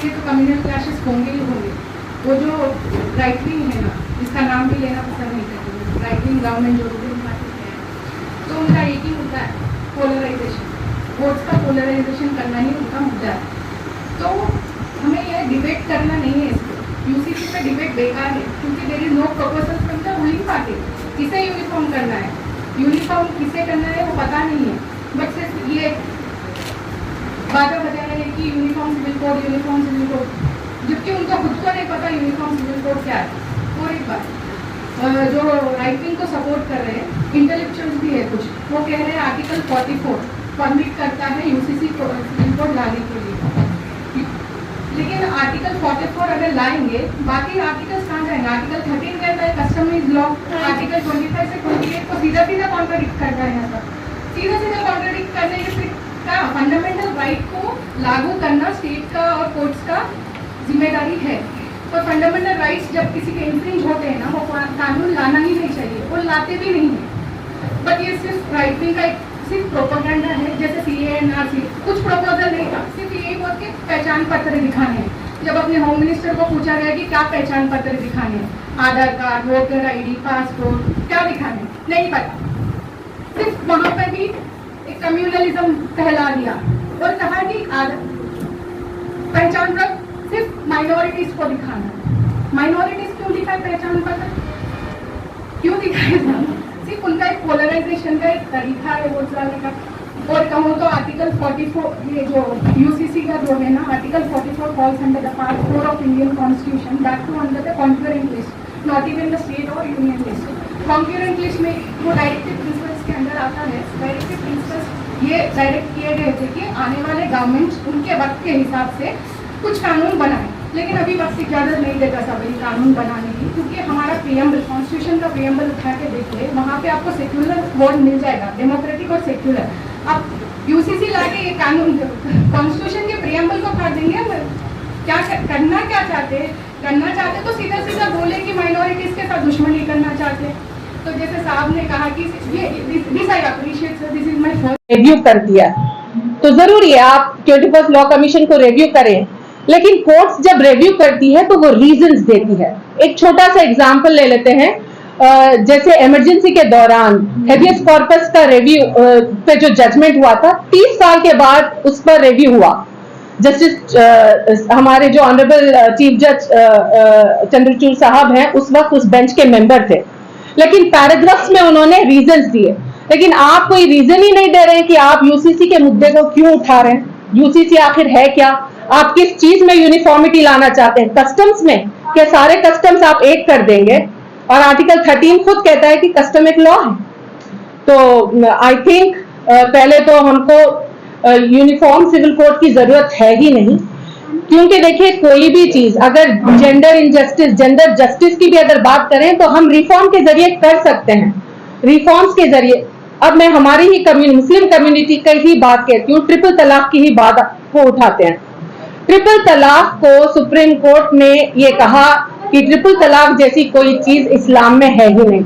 जाएंगे तो communal clashes होंगे ही होंगे। वो जो राइट विंग है ना, इसका नाम भी लेना पसंद नहीं करते, राइट विंग गवर्नमेंट जो रूलिंग पार्टी है, तो उनका एक ही मुद्दा है, पोलराइजेशन। वोट्स का पोलराइजेशन करना ही उनका मुद्दा है। तो हमें यह डिबेट करना नहीं है इसको, यूसीसी में डिबेट बेकार है, क्योंकि there is no proposal from the ruling party. किसे यूनिफॉर्म करना है, यूनिफॉर्म किसे करना है वो पता नहीं है, बट सिर्फ ये बातें बता रहे हैं कि uniform civil code, uniform civil code, जबकि उनको खुद को नहीं पता यूनिफॉर्म सिविल कोड क्या है। और एक बात, जो राइट विंग को सपोर्ट कर रहे हैं, इंटेलेक्चुअल्स भी है कुछ, वो कह रहे हैं आर्टिकल 44 परमिट करता है यूसीसी सिविल कोड लाने के लिए, लेकिन आर्टिकल 44 अगर लाएंगे, बाकी आर्टिकल्स कहाँ जाएंगे? आर्टिकल 13 कहता है कस्टमाइज लॉ, आर्टिकल 25 से 28 को सीधा सीधा कॉन्ट्राडिक्ट करता है। यहाँ पर सीधा सीधा कॉन्ट्राडिक्ट करने के फिर क्या, फंडामेंटल राइट को लागू करना स्टेट का और कोर्ट्स का जिम्मेदारी है। और फंडामेंटल राइट्स जब किसी के इन्फ्रिंज होते हैं ना, वो कानून लाना ही नहीं चाहिए, वो लाते भी नहीं है। बट ये सिर्फ राइट विंग का सिर्फ प्रोपेगेंडा है, जैसे CANRC कुछ प्रपोजल नहीं था, सिर्फ यही बोल के पहचान पत्र दिखाने हैं। जब अपने होम मिनिस्टर को पूछा गया कि क्या पहचान पत्र दिखाने हैं, आधार कार्ड, वोटर ID, पासपोर्ट, क्या दिखाने, नहीं पता। सिर्फ वहाँ पर भी एक कम्युनलिज्म कहला दिया और कहा कि पहचान पत्र सिर्फ माइनॉरिटीज को दिखाना। माइनॉरिटीज क्यों दिखाए पहचान पत्र, क्यों दिखाए? सिर्फ उनका एक पोलराइजेशन का एक तरीका है वोट डालने का। और कहूँ तो आर्टिकल 44, ये जो यूसीसी का जो है ना, article 44 falls under the part 4 of Indian constitution, that too under the concurrent list, not even the state और यूनियन लिस्ट। कॉन्करेंट लिस्ट में वो डायरेक्टिव प्रिंसिपल्स के अंदर आता है। डायरेक्टिव प्रिंसिपल्स ये डायरेक्ट किए गए थे कि आने वाले गवर्नमेंट्स उनके वक्त के हिसाब से कुछ कानून बनाए, लेकिन अभी वक्त इजाजत नहीं देता था भाई कानून बनाने की, क्योंकि हमारा प्रीएम्बल, कॉन्स्टिट्यूशन का प्रीएम्बल उठा के देखिए, वहाँ पे आपको सेक्युलर वर्ड मिल जाएगा, डेमोक्रेटिक और सेक्युलर। अब यूसीसी लाके ये कानून कॉन्स्टिट्यूशन के प्रीएम्बल को फाड़ देंगे। क्या करना क्या चाहते, करना चाहते तो सीधा सीधा बोले कि माइनॉरिटीज के साथ दुश्मनी करना चाहते। तो जैसे साहब ने कहा कि ये this I appreciate sir, this is my first review कर दिया, तो जरूरी है आप 21 लॉ कमीशन को रिव्यू करें, लेकिन कोर्ट्स जब रिव्यू करती है तो वो रीजंस देती है। एक छोटा सा एग्जांपल ले लेते हैं, जैसे इमरजेंसी के दौरान हेबियस कॉर्पस का रिव्यू पे जो जजमेंट हुआ था, 30 साल के बाद उस पर रिव्यू हुआ। जस्टिस हमारे जो ऑनरेबल चीफ जज चंद्रचूड़ साहब हैं, उस वक्त उस बेंच के मेंबर थे, लेकिन पैराग्राफ्स में उन्होंने रीजंस दिए। लेकिन आप कोई रीजन ही नहीं दे रहे हैं कि आप यूसीसी के मुद्दे को क्यों उठा रहे हैं। यूसीसी आखिर है क्या? आप किस चीज में यूनिफॉर्मिटी लाना चाहते हैं? कस्टम्स में? क्या सारे कस्टम्स आप एक कर देंगे? और आर्टिकल 13 खुद कहता है कि कस्टम एक लॉ है। तो आई थिंक पहले तो हमको यूनिफॉर्म सिविल कोड की जरूरत है ही नहीं, क्योंकि देखिए कोई भी चीज अगर जेंडर इनजस्टिस, जेंडर जस्टिस की भी अगर बात करें तो हम रिफॉर्म के जरिए कर सकते हैं, रिफॉर्म्स के जरिए। अब मैं हमारी ही मुस्लिम कम्युनिटी की ही बात कहती हूँ, ट्रिपल तलाक की ही बात को उठाते हैं। ट्रिपल तलाक को सुप्रीम कोर्ट ने ये कहा कि ट्रिपल तलाक जैसी कोई चीज इस्लाम में है ही नहीं।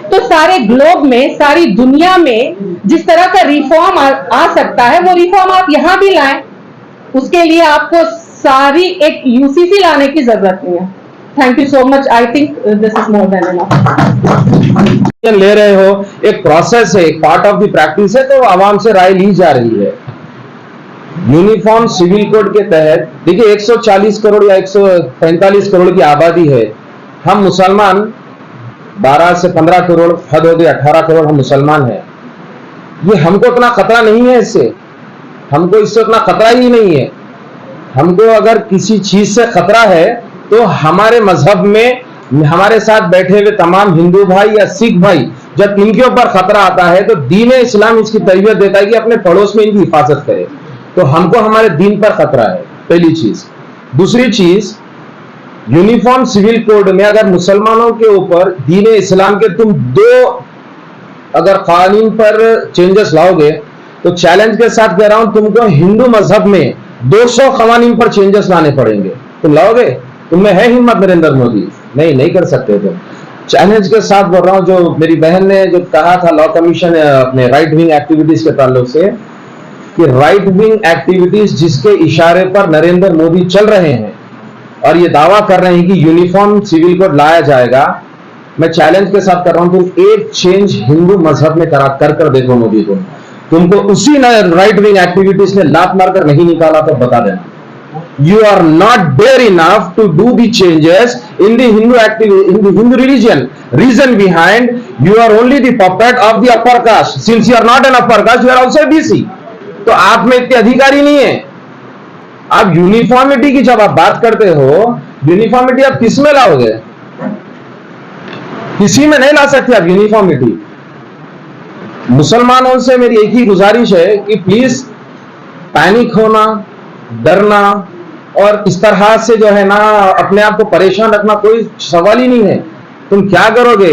तो सारे ग्लोब में, सारी दुनिया में जिस तरह का रिफॉर्म आ सकता है, वो रिफॉर्म आप यहाँ भी लाएं। उसके लिए आपको सारी एक यूसीसी लाने की जरूरत नहीं है। Thank you so much, I think this is more than enough. ले रहे हो, एक प्रोसेस है, एक पार्ट ऑफ द प्रैक्टिस है, तो आवाम से राय ली जा रही है। यूनिफॉर्म सिविल कोड के तहत देखिए 140 करोड़ या 145 करोड़ की आबादी है। हम मुसलमान 12 से 15 करोड़, हद हो गई 18 करोड़ हम मुसलमान हैं। ये हमको उतना खतरा नहीं है, इससे हमको इससे उतना खतरा ही नहीं है। हमको अगर किसी चीज से खतरा है तो हमारे मजहब में हमारे साथ बैठे हुए तमाम हिंदू भाई या सिख भाई, जब इनके ऊपर खतरा आता है तो दीन इस्लाम इसकी तरबियत देता है कि अपने पड़ोस में इनकी हिफाजत करे। तो हमको हमारे दीन पर खतरा है, पहली चीज। दूसरी चीज, यूनिफॉर्म सिविल कोड में अगर मुसलमानों के ऊपर दीन इस्लाम के तुम 2 अगर कानून पर चेंजेस लाओगे, तो चैलेंज के साथ कह रहा हूं, तुमको हिंदू मजहब में 200 कानून पर चेंजेस लाने पड़ेंगे। तुम लाओगे? तुम्हें है हिम्मत नरेंद्र मोदी? नहीं कर सकते तुम। चैलेंज के साथ बोल रहा हूं, जो मेरी बहन ने जो कहा था लॉ कमीशन अपने राइट विंग एक्टिविटीज के ताल्लुक से, कि राइट विंग एक्टिविटीज जिसके इशारे पर नरेंद्र मोदी चल रहे हैं और ये दावा कर रहे हैं कि यूनिफॉर्म सिविल कोड लाया जाएगा, मैं चैलेंज के साथ कर रहा हूं, तुम एक चेंज हिंदू मजहब में कर देखो मोदी को, तुमको उसी राइट विंग एक्टिविटीज ने लात मारकर नहीं निकाला तो बता देना। You are not there enough to do the changes in the Hindu religion. Reason behind, you are only the puppet of the upper caste. Since you are not an upper caste, you are also a BC. तो आप में इतने अधिकारी नहीं है। आप uniformity की जब आप बात करते हो, यूनिफॉर्मिटी आप किस में लाओगे? किसी में नहीं ला सकते आप यूनिफॉर्मिटी। मुसलमानों से मेरी एक ही गुजारिश है कि प्लीज पैनिक होना, डरना और इस तरह से जो है ना अपने आप को परेशान रखना कोई सवाल ही नहीं है। तुम क्या करोगे?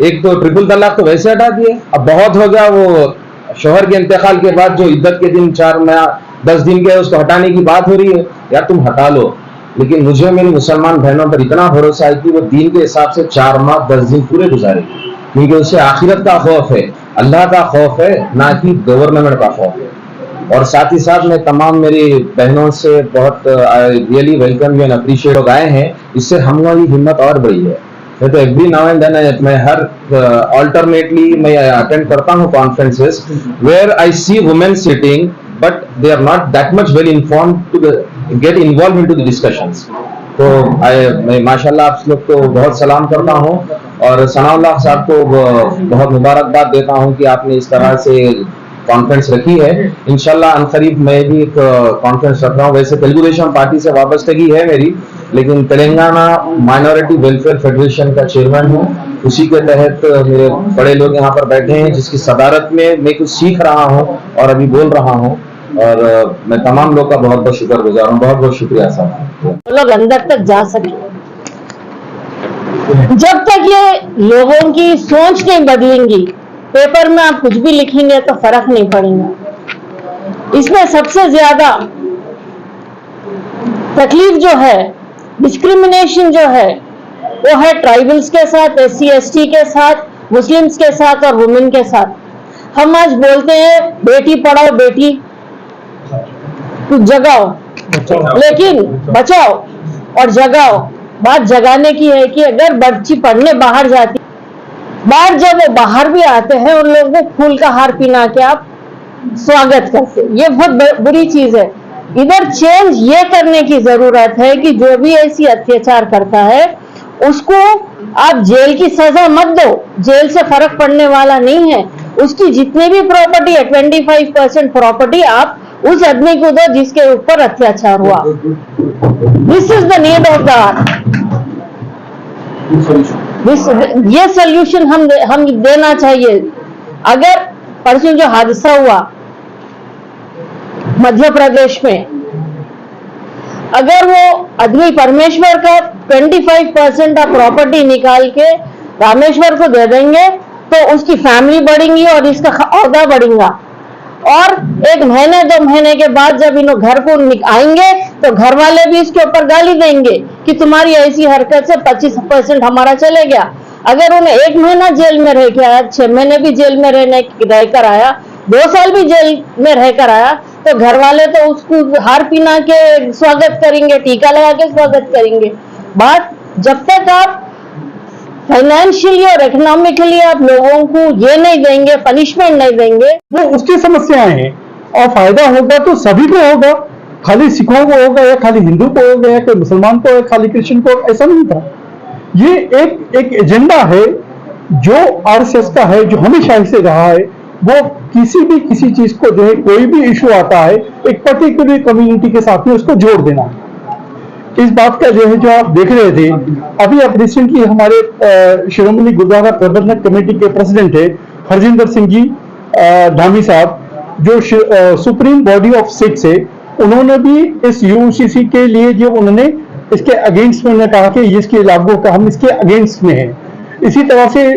एक तो ट्रिपल तलाक तो वैसे हटा दिए, अब बहुत हो गया वो शोहर के इंतकाल के बाद जो इद्दत के दिन 4-10 दिन के उसको हटाने की बात हो रही है, यार तुम हटा लो, लेकिन मुझे मेरी मुसलमान बहनों पर इतना भरोसा है कि वो दीन के हिसाब से 4 माह 10 दिन पूरे गुजारे, क्योंकि उसे आखिरत का खौफ है, अल्लाह का खौफ है, ना कि गवर्नमेंट का खौफ है। और साथ ही साथ मैं तमाम मेरी बहनों से बहुत रियली वेलकम एंड अप्रिशिएट लोग आए हैं, इससे हम लोगों की हिम्मत और बढ़ी है। मैं तो एवरी नाउ एंड देन मैं हर ऑल्टरनेटली मैं अटेंड करता हूँ conferences where I see women sitting but they are not that much well informed to get involve into the discussions. तो मैं माशाल्लाह आप लोग को बहुत सलाम करता हूँ और सनाउल्लाह साहब को बहुत मुबारकबाद देता हूँ कि आपने इस तरह से कॉन्फ्रेंस रखी है। इंशाल्लाह अनकरीब मैं भी एक कॉन्फ्रेंस रख रहा हूँ। वैसे तेलुगु देशम पार्टी से वाबस्तगी है मेरी, लेकिन तेलंगाना माइनॉरिटी वेलफेयर फेडरेशन का चेयरमैन हूँ, उसी के तहत मेरे बड़े लोग यहाँ पर बैठे हैं जिसकी सदारत में मैं कुछ सीख रहा हूँ और अभी बोल रहा हूँ, और मैं तमाम लोग का बहुत बहुत शुक्रगुजार हूँ। बहुत बहुत शुक्रिया साहब। लोग अंदर तक जा सके, जब तक ये लोगों की सोच नहीं बदलेंगी, पेपर में आप कुछ भी लिखेंगे तो फर्क नहीं पड़ेगा। इसमें सबसे ज्यादा तकलीफ जो है, डिस्क्रिमिनेशन जो है, वो है ट्राइबल्स के साथ, SC/ST के साथ, मुस्लिम्स के साथ और वुमेन के साथ। हम आज बोलते हैं बेटी पढ़ाओ, बेटी जगाओ, लेकिन बचाओ और जगाओ। बात जगाने की है कि अगर बच्ची पढ़ने बाहर जाती, बाहर जब वो बाहर भी आते हैं उन लोगों को फूल का हार पहना के आप स्वागत करते, ये बहुत बुरी चीज है। इधर चेंज ये करने की जरूरत है कि जो भी ऐसी अत्याचार करता है उसको आप जेल की सजा मत दो, जेल से फर्क पड़ने वाला नहीं है। उसकी जितनी भी प्रॉपर्टी है 25% प्रॉपर्टी आप उस आदमी को दो जिसके ऊपर अत्याचार हुआ। This is the need of the art. ये सोल्यूशन हम देना चाहिए। अगर परसों जो हादसा हुआ मध्य प्रदेश में, अगर वो आदमी परमेश्वर का 25% का प्रॉपर्टी निकाल के रामेश्वर को दे देंगे तो उसकी फैमिली बढ़ेंगी और इसका औहदा बढ़ेगा। और 1 महीने 2 महीने के बाद जब इन घर को आएंगे तो घर वाले भी इसके ऊपर गाली देंगे कि तुम्हारी ऐसी हरकत से 25% हमारा चले गया। अगर उन्हें 1 महीना जेल में रह के आया, 6 महीने भी जेल में रहकर आया, 2 साल भी जेल में रहकर आया, तो घर वाले तो उसको हार पहना के स्वागत करेंगे, टीका लगा के स्वागत करेंगे। बात जब तक आप फाइनेंशियली और इकोनॉमिकली आप लोगों को ये नहीं देंगे, पनिशमेंट नहीं देंगे, वो उसकी समस्याएं हैं और फायदा होगा तो सभी को होगा, खाली सिखों को होगा या खाली हिंदू को होगा या कोई मुसलमान को या खाली क्रिश्चियन को, ऐसा नहीं था। ये एक एजेंडा है जो RSS का है, जो हमेशा से रहा है। वो किसी चीज को जो है, कोई भी इशू आता है एक पर्टिकुलर कम्युनिटी के साथ में उसको जोड़ देना। इस बात का जो है, जो आप देख रहे थे अभी, आप रिसेंटली हमारे शिरोमणि गुरुद्वारा प्रबंधक कमेटी के प्रेसिडेंट है हरजिंदर सिंह जी धामी साहब, जो सुप्रीम बॉडी ऑफ सिक्स है, उन्होंने भी इस UCC के लिए जो उन्होंने इसके अगेंस्ट में कहा कि इसके लागू का हम इसके अगेंस्ट में है। इसी तरह से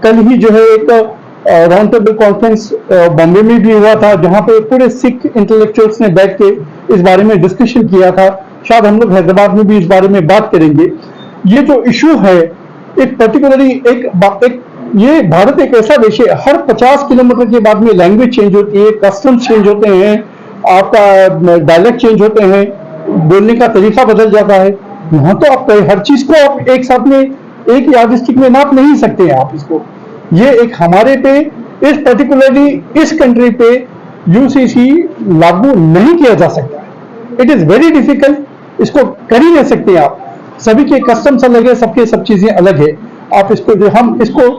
कल ही जो है एक राउंड टेबल कॉन्फ्रेंस बॉम्बे में भी हुआ था, जहां पे पूरे सिख इंटेलेक्चुअल्स ने बैठ के इस बारे में डिस्कशन किया था। शायद हम लोग हैदराबाद में भी इस बारे में बात करेंगे। ये जो इशू है, एक पर्टिकुलरली एक ये भारत एक ऐसा देश है, हर 50 किलोमीटर के बाद में लैंग्वेज चेंज होती है, कस्टम्स चेंज होते हैं, आपका डायलेक्ट चेंज होते हैं, बोलने का तरीका बदल जाता है। यहाँ तो आप हर चीज को आप एक साथ में एक यादृष्टिक में नाप नहीं सकते हैं आप इसको। ये एक हमारे पे इस पर्टिकुलरली इस कंट्री पे यूसीसी लागू नहीं किया जा सकता। इट इज वेरी डिफिकल्ट, इसको कर ही नहीं सकते आप। सभी के कस्टम्स अलग है, सबके सब चीजें अलग है। आप इसको जो हम इसको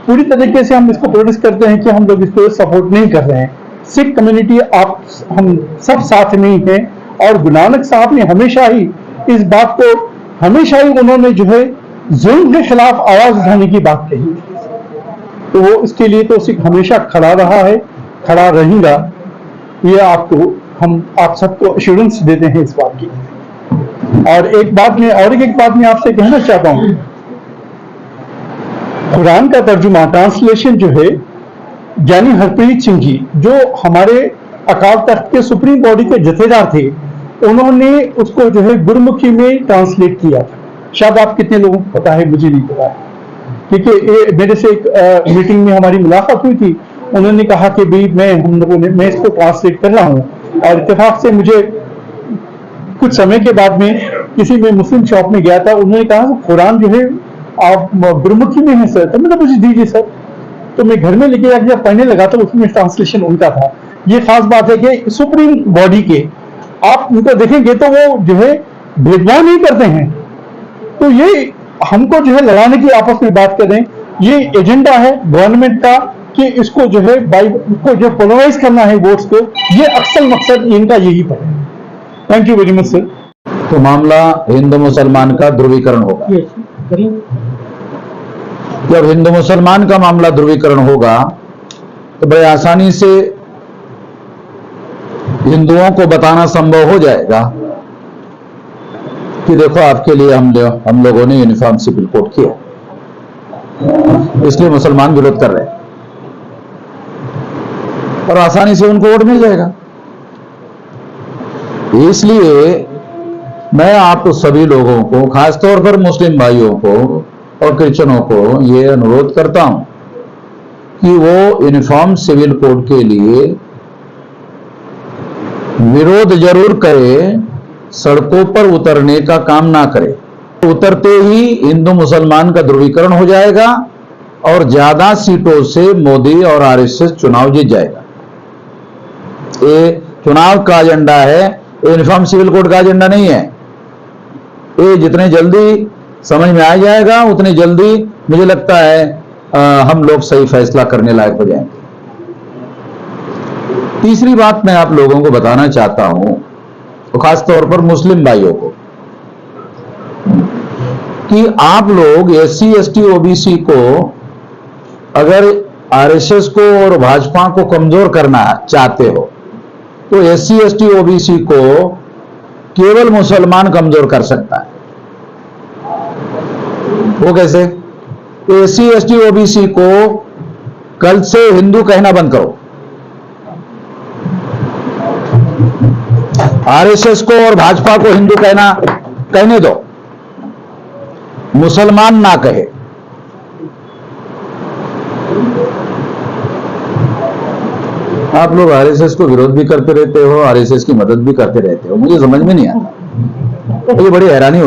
पूरी तरीके से हम इसको प्रोटेस्ट करते हैं कि हम लोग इसको सपोर्ट नहीं कर रहे हैं। सिख कम्युनिटी आप हम सब साथ में ही हैं, और गुरु नानक साहब ने हमेशा ही इस बात को हमेशा ही उन्होंने जो है जुल्म के खिलाफ आवाज उठाने की बात कही, तो वो इसके लिए तो सिख हमेशा खड़ा रहा है, खड़ा रहेगा। ये आपको हम आप सबको एश्योरेंस देते हैं इस बात की। और एक बात मैं आपसे कहना चाहता हूं, कुरान का तर्जुमा ट्रांसलेशन जो है ज्ञानी हरप्रीत सिंह जी, जो हमारे अकाल तख्त के सुप्रीम बॉडी के जथेदार थे, उन्होंने उसको जो है गुरमुखी में ट्रांसलेट किया था। शायद आप कितने लोगों को पता है, मुझे नहीं पता है, क्योंकि मेरे से एक मीटिंग में हमारी मुलाकात हुई थी। उन्होंने कहा कि भाई मैं इसको ट्रांसलेट कर रहा हूँ, और इत्तेफाक से मुझे कुछ समय के बाद में किसी में मुस्लिम शॉप में गया था, उन्होंने कहा कुरान जो है आप गुरमुखी में है सर, तो मैंने मुझे दीजिए सर। तो मैं घर में लेके जाकर जब पढ़ने लगा तो उसमें ट्रांसलेशन उनका था। ये खास बात है कि सुप्रीम बॉडी के आप उनको देखेंगे तो वो जो है भेदभाव नहीं करते हैं। तो ये हमको जो है लड़ाने की आपस में बात कर रहे हैं, ये एजेंडा है गवर्नमेंट का कि इसको जो है इसको जो पोलराइज करना है वोट्स को, ये अक्सर मकसद इनका यही पर है। Thank you very much sir. तो मामला हिंदू मुसलमान का ध्रुवीकरण होगा। जब हिंदू मुसलमान का मामला ध्रुवीकरण होगा तो बड़े आसानी से हिंदुओं को बताना संभव हो जाएगा कि देखो आपके लिए हम लोगों ने यूनिफॉर्म सिविल कोड किया, इसलिए मुसलमान विरोध कर रहे हैं, और आसानी से उनको वोट मिल जाएगा। इसलिए मैं आप सभी लोगों को, खासतौर पर मुस्लिम भाइयों को और क्रिश्चियनों को ये अनुरोध करता हूं कि वो यूनिफॉर्म सिविल कोड के लिए विरोध जरूर करे, सड़कों पर उतरने का काम ना करे। उतरते ही हिंदू मुसलमान का ध्रुवीकरण हो जाएगा और ज्यादा सीटों से मोदी और आरएसएस चुनाव जीत जाएगा। ये चुनाव का एजेंडा है, यूनिफॉर्म सिविल कोड का एजेंडा नहीं है। ये जितने जल्दी समझ में आ जाएगा उतनी जल्दी मुझे लगता है हम लोग सही फैसला करने लायक हो जाएंगे। तीसरी बात मैं आप लोगों को बताना चाहता हूं, तो खासतौर पर मुस्लिम भाइयों को, कि आप लोग एससी एसटी ओबीसी को अगर आरएसएस को और भाजपा को कमजोर करना चाहते हो तो एससी एसटी ओबीसी को केवल मुसलमान कमजोर कर सकता है। वो कैसे? एससी एसटी ओबीसी को कल से हिंदू कहना बंद करो, आरएसएस को और भाजपा को हिंदू कहने दो, मुसलमान ना कहे। आप लोग आरएसएस को विरोध भी करते रहते हो, आरएसएस की मदद भी करते रहते हो, मुझे समझ में नहीं आता। ये बड़ी हैरानी होती है।